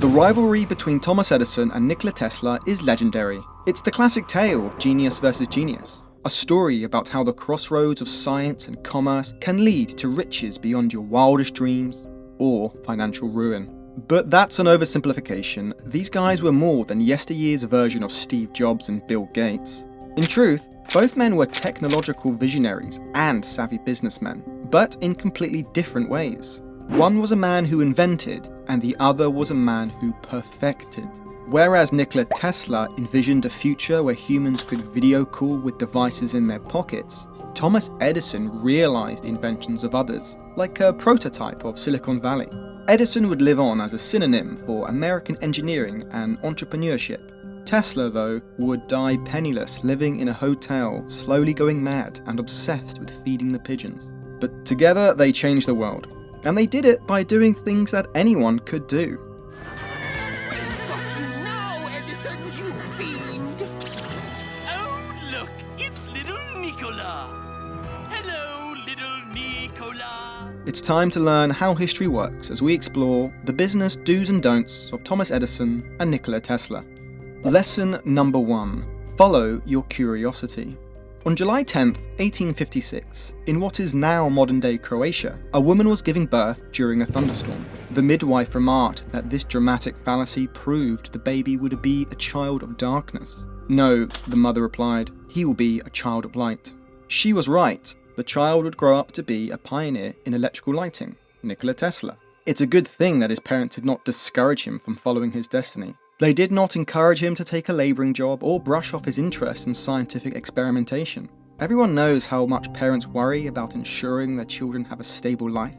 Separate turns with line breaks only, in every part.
The rivalry between Thomas Edison and Nikola Tesla is legendary. It's the classic tale of genius versus genius. A story about how the crossroads of science and commerce can lead to riches beyond your wildest dreams or financial ruin. But that's an oversimplification. These guys were more than yesteryear's version of Steve Jobs and Bill Gates. In truth, both men were technological visionaries and savvy businessmen, but in completely different ways. One was a man who invented, and the other was a man who perfected. Whereas Nikola Tesla envisioned a future where humans could video call with devices in their pockets, Thomas Edison realized the inventions of others, like a prototype of Silicon Valley. Edison would live on as a synonym for American engineering and entrepreneurship. Tesla, though, would die penniless, living in a hotel, slowly going mad and obsessed with feeding the pigeons. But together they changed the world. And they did it by doing things that anyone could do.
We've got you now, Edison, you fiend!
Oh, look, it's little Nikola. Hello, little Nikola.
It's time to learn how history works as we explore the business do's and don'ts of Thomas Edison and Nikola Tesla. Lesson number 1. Follow your curiosity. On July 10th, 1856, in what is now modern-day Croatia, a woman was giving birth during a thunderstorm. The midwife remarked that this dramatic fallacy proved the baby would be a child of darkness. No, the mother replied, he will be a child of light. She was right. The child would grow up to be a pioneer in electrical lighting, Nikola Tesla. It's a good thing that his parents did not discourage him from following his destiny. They did not encourage him to take a labouring job or brush off his interest in scientific experimentation. Everyone knows how much parents worry about ensuring their children have a stable life.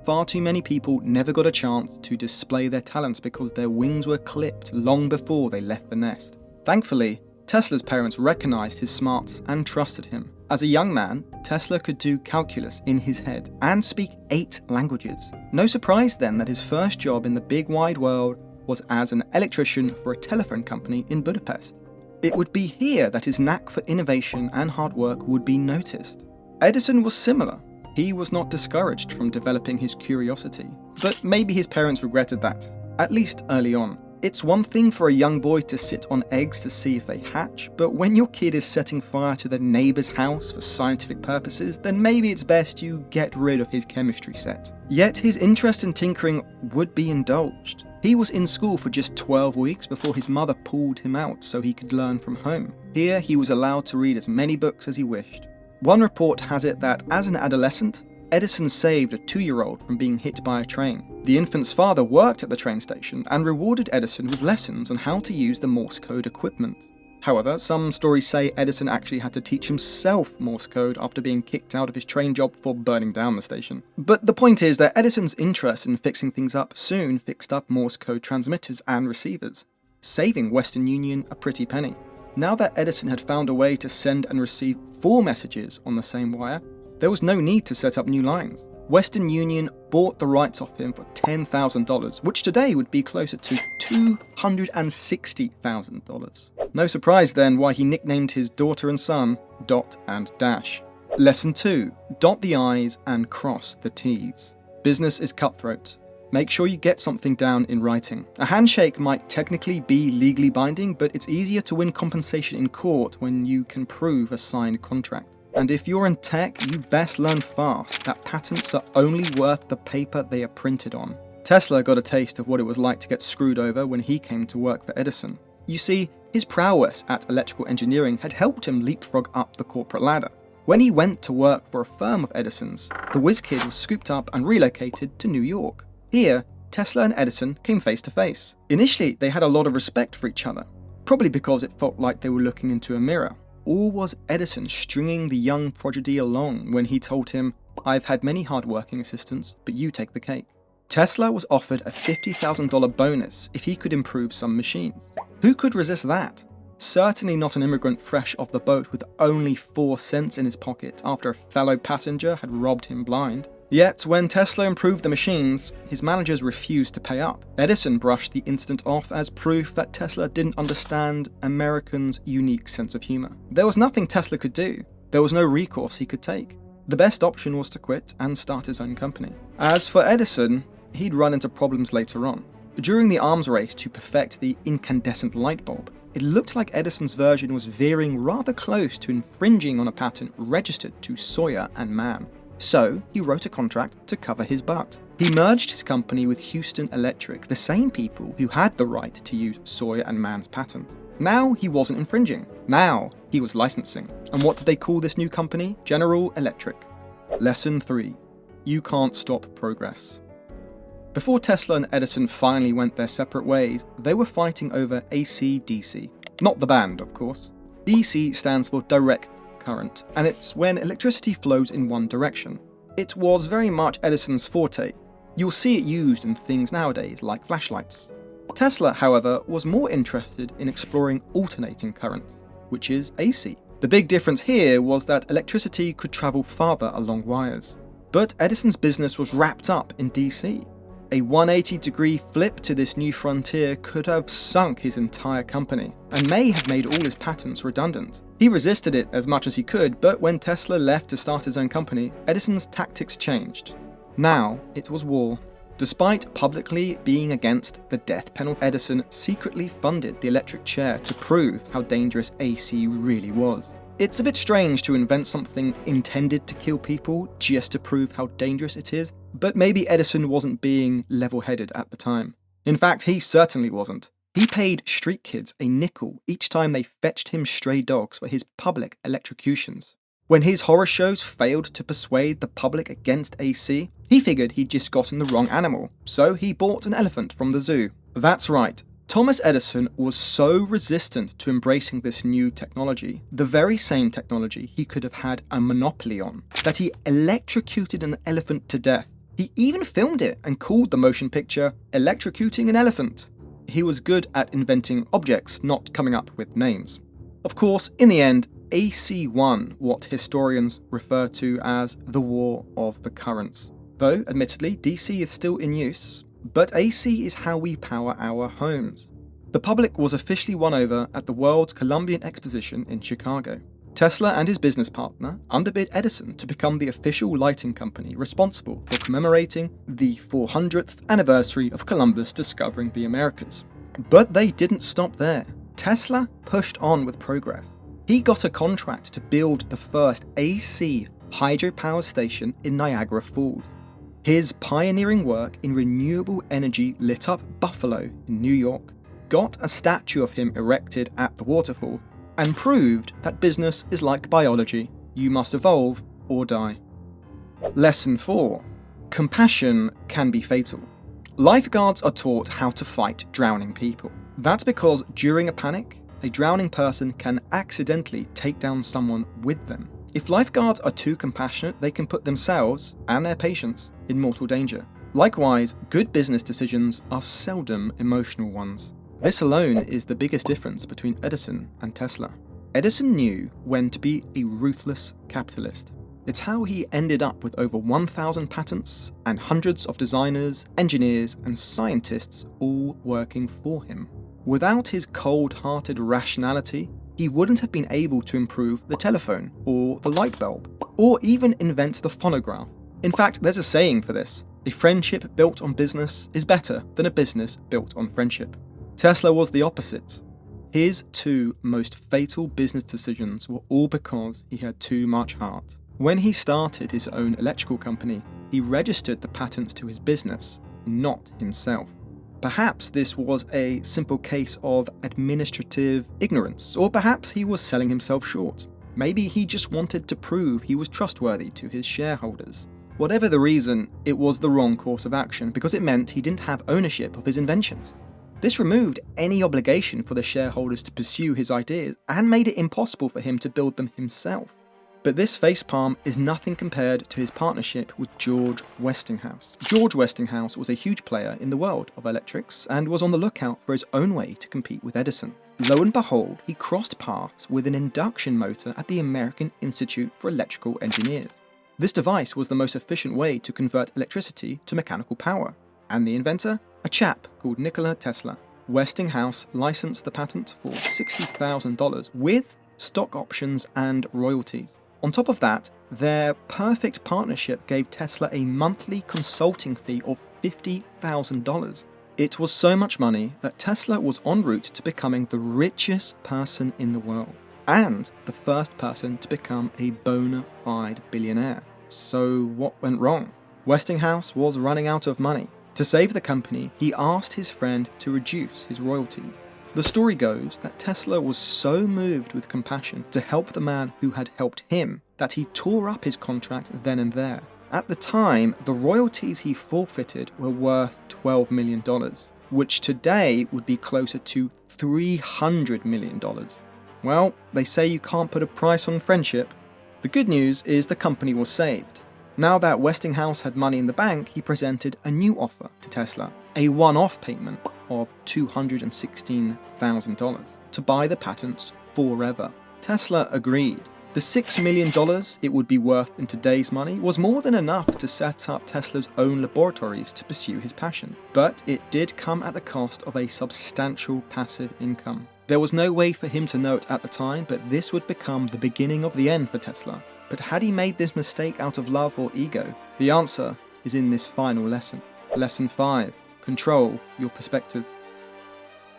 Far too many people never got a chance to display their talents because their wings were clipped long before they left the nest. Thankfully, Tesla's parents recognised his smarts and trusted him. As a young man, Tesla could do calculus in his head and speak 8 languages. No surprise then that his first job in the big wide world was as an electrician for a telephone company in Budapest. It would be here that his knack for innovation and hard work would be noticed. Edison was similar. He was not discouraged from developing his curiosity, but maybe his parents regretted that, at least early on. It's one thing for a young boy to sit on eggs to see if they hatch, but when your kid is setting fire to their neighbour's house for scientific purposes, then maybe it's best you get rid of his chemistry set. Yet his interest in tinkering would be indulged. He was in school for just 12 weeks before his mother pulled him out so he could learn from home. Here he was allowed to read as many books as he wished. One report has it that as an adolescent, Edison saved a 2-year-old from being hit by a train. The infant's father worked at the train station and rewarded Edison with lessons on how to use the Morse code equipment. However, some stories say Edison actually had to teach himself Morse code after being kicked out of his train job for burning down the station. But the point is that Edison's interest in fixing things up soon fixed up Morse code transmitters and receivers, saving Western Union a pretty penny. Now that Edison had found a way to send and receive 4 messages on the same wire, there was no need to set up new lines. Western Union bought the rights off him for $10,000, which today would be closer to $260,000. No surprise then why he nicknamed his daughter and son Dot and Dash. Lesson 2. Dot the I's and cross the T's. Business is cutthroat. Make sure you get something down in writing. A handshake might technically be legally binding, but it's easier to win compensation in court when you can prove a signed contract. And if you're in tech, you best learn fast that patents are only worth the paper they are printed on. Tesla got a taste of what it was like to get screwed over when he came to work for Edison. You see, his prowess at electrical engineering had helped him leapfrog up the corporate ladder. When he went to work for a firm of Edison's, the whiz kid was scooped up and relocated to New York. Here, Tesla and Edison came face to face. Initially, they had a lot of respect for each other, probably because it felt like they were looking into a mirror. Or was Edison stringing the young prodigy along when he told him, "I've had many hard-working assistants, but you take the cake"? Tesla was offered a $50,000 bonus if he could improve some machines. Who could resist that? Certainly not an immigrant fresh off the boat with only 4 cents in his pocket after a fellow passenger had robbed him blind. Yet, when Tesla improved the machines, his managers refused to pay up. Edison brushed the incident off as proof that Tesla didn't understand Americans' unique sense of humor. There was nothing Tesla could do. There was no recourse he could take. The best option was to quit and start his own company. As for Edison, he'd run into problems later on. During the arms race to perfect the incandescent light bulb, it looked like Edison's version was veering rather close to infringing on a patent registered to Sawyer and Mann. So he wrote a contract to cover his butt. He merged his company with Houston Electric, the same people who had the right to use Sawyer and Mann's patent. Now he wasn't infringing. Now he was licensing. And what did they call this new company? General Electric. Lesson 3. You can't stop progress. Before Tesla and Edison finally went their separate ways, they were fighting over AC/DC. Not the band, of course. DC stands for direct current, and it's when electricity flows in one direction. It was very much Edison's forte. You'll see it used in things nowadays like flashlights. Tesla, however, was more interested in exploring alternating current, which is AC. The big difference here was that electricity could travel farther along wires. But Edison's business was wrapped up in DC. A 180-degree flip to this new frontier could have sunk his entire company, and may have made all his patents redundant. He resisted it as much as he could, but when Tesla left to start his own company, Edison's tactics changed. Now it was war. Despite publicly being against the death penalty, Edison secretly funded the electric chair to prove how dangerous AC really was. It's a bit strange to invent something intended to kill people just to prove how dangerous it is, but maybe Edison wasn't being level-headed at the time. In fact, he certainly wasn't. He paid street kids a nickel each time they fetched him stray dogs for his public electrocutions. When his horror shows failed to persuade the public against AC, he figured he'd just gotten the wrong animal, so he bought an elephant from the zoo. That's right. Thomas Edison was so resistant to embracing this new technology, the very same technology he could have had a monopoly on, that he electrocuted an elephant to death. He even filmed it and called the motion picture Electrocuting an Elephant. He was good at inventing objects, not coming up with names. Of course, in the end, AC won what historians refer to as the War of the Currents. Though, admittedly, DC is still in use, but AC is how we power our homes. The public was officially won over at the World's Columbian Exposition in Chicago. Tesla and his business partner underbid Edison to become the official lighting company responsible for commemorating the 400th anniversary of Columbus discovering the Americas. But they didn't stop there. Tesla pushed on with progress. He got a contract to build the first AC hydropower station in Niagara Falls. His pioneering work in renewable energy lit up Buffalo in New York, got a statue of him erected at the waterfall, and proved that business is like biology. You must evolve or die. Lesson 4. Compassion can be fatal. Lifeguards are taught how to fight drowning people. That's because during a panic, a drowning person can accidentally take down someone with them. If lifeguards are too compassionate, they can put themselves and their patients in mortal danger. Likewise, good business decisions are seldom emotional ones. This alone is the biggest difference between Edison and Tesla. Edison knew when to be a ruthless capitalist. It's how he ended up with over 1,000 patents and hundreds of designers, engineers, and scientists all working for him. Without his cold-hearted rationality, he wouldn't have been able to improve the telephone, or the light bulb, or even invent the phonograph. In fact, there's a saying for this: a friendship built on business is better than a business built on friendship. Tesla was the opposite. His two most fatal business decisions were all because he had too much heart. When he started his own electrical company, he registered the patents to his business, not himself. Perhaps this was a simple case of administrative ignorance, or perhaps he was selling himself short. Maybe he just wanted to prove he was trustworthy to his shareholders. Whatever the reason, it was the wrong course of action because it meant he didn't have ownership of his inventions. This removed any obligation for the shareholders to pursue his ideas and made it impossible for him to build them himself. But this facepalm is nothing compared to his partnership with George Westinghouse. George Westinghouse was a huge player in the world of electrics and was on the lookout for his own way to compete with Edison. Lo and behold, he crossed paths with an induction motor at the American Institute for Electrical Engineers. This device was the most efficient way to convert electricity to mechanical power. And the inventor? A chap called Nikola Tesla. Westinghouse licensed the patent for $60,000 with stock options and royalties. On top of that, their perfect partnership gave Tesla a monthly consulting fee of $50,000. It was so much money that Tesla was en route to becoming the richest person in the world, and the first person to become a bona fide billionaire. So what went wrong? Westinghouse was running out of money. To save the company, he asked his friend to reduce his royalties. The story goes that Tesla was so moved with compassion to help the man who had helped him that he tore up his contract then and there. At the time, the royalties he forfeited were worth $12 million, which today would be closer to $300 million. Well, they say you can't put a price on friendship. The good news is the company was saved. Now that Westinghouse had money in the bank, he presented a new offer to Tesla, a one-off payment of $216,000 to buy the patents forever. Tesla agreed. The $6 million it would be worth in today's money was more than enough to set up Tesla's own laboratories to pursue his passion, but it did come at the cost of a substantial passive income. There was no way for him to know it at the time, but this would become the beginning of the end for Tesla. But had he made this mistake out of love or ego? The answer is in this final lesson. Lesson 5. Control your perspective.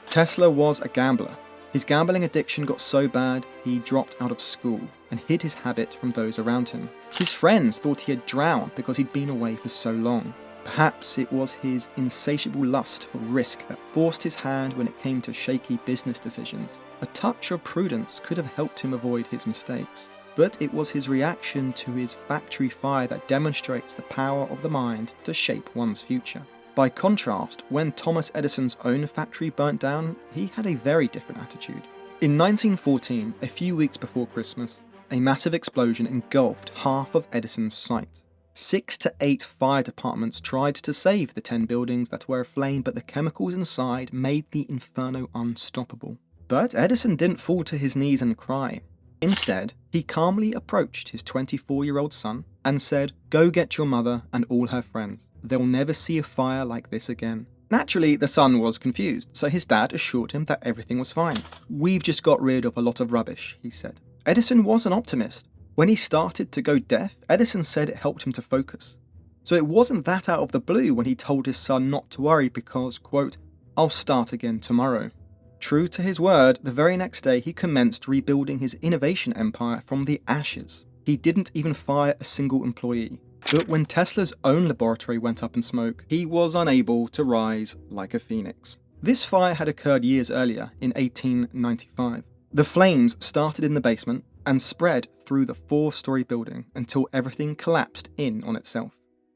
Tesla was a gambler. His gambling addiction got so bad, he dropped out of school and hid his habit from those around him. His friends thought he had drowned because he'd been away for so long. Perhaps it was his insatiable lust for risk that forced his hand when it came to shaky business decisions. A touch of prudence could have helped him avoid his mistakes. But it was his reaction to his factory fire that demonstrates the power of the mind to shape one's future. By contrast, when Thomas Edison's own factory burnt down, he had a very different attitude. In 1914, a few weeks before Christmas, a massive explosion engulfed half of Edison's site. 6 to 8 fire departments tried to save the 10 buildings that were aflame, but the chemicals inside made the inferno unstoppable. But Edison didn't fall to his knees and cry. Instead, he calmly approached his 24-year-old son and said, "Go get your mother and all her friends. They'll never see a fire like this again." Naturally, the son was confused, so his dad assured him that everything was fine. "We've just got rid of a lot of rubbish," he said. Edison was an optimist. When he started to go deaf, Edison said it helped him to focus. So it wasn't that out of the blue when he told his son not to worry because, quote, "I'll start again tomorrow." True to his word, the very next day he commenced rebuilding his innovation empire from the ashes. He didn't even fire a single employee. But when Tesla's own laboratory went up in smoke, he was unable to rise like a phoenix. This fire had occurred years earlier, in 1895. The flames started in the basement and spread through the 4-story building until everything collapsed in on itself.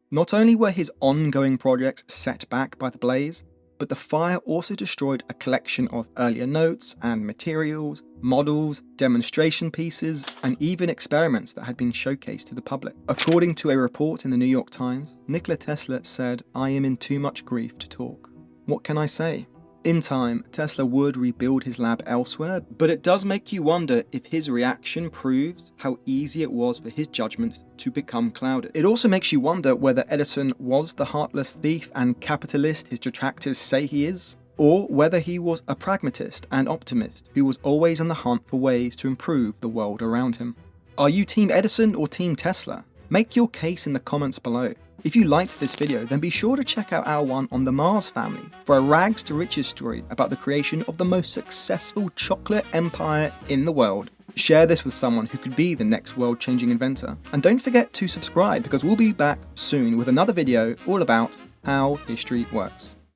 Not only were his ongoing projects set back by the blaze, but the fire also destroyed a collection of earlier notes and materials, models, demonstration pieces, and even experiments that had been showcased to the public. According to a report in the New York Times, Nikola Tesla said, "I am in too much grief to talk. What can I say?" In time, Tesla would rebuild his lab elsewhere, but it does make you wonder if his reaction proves how easy it was for his judgment to become clouded. It also makes you wonder whether Edison was the heartless thief and capitalist his detractors say he is, or whether he was a pragmatist and optimist who was always on the hunt for ways to improve the world around him. Are you Team Edison or Team Tesla? Make your case in the comments below. If you liked this video, then be sure to check out our one on the Mars family for a rags to riches story about the creation of the most successful chocolate empire in the world. Share this with someone who could be the next world-changing inventor. And don't forget to subscribe because we'll be back soon with another video all about how history works.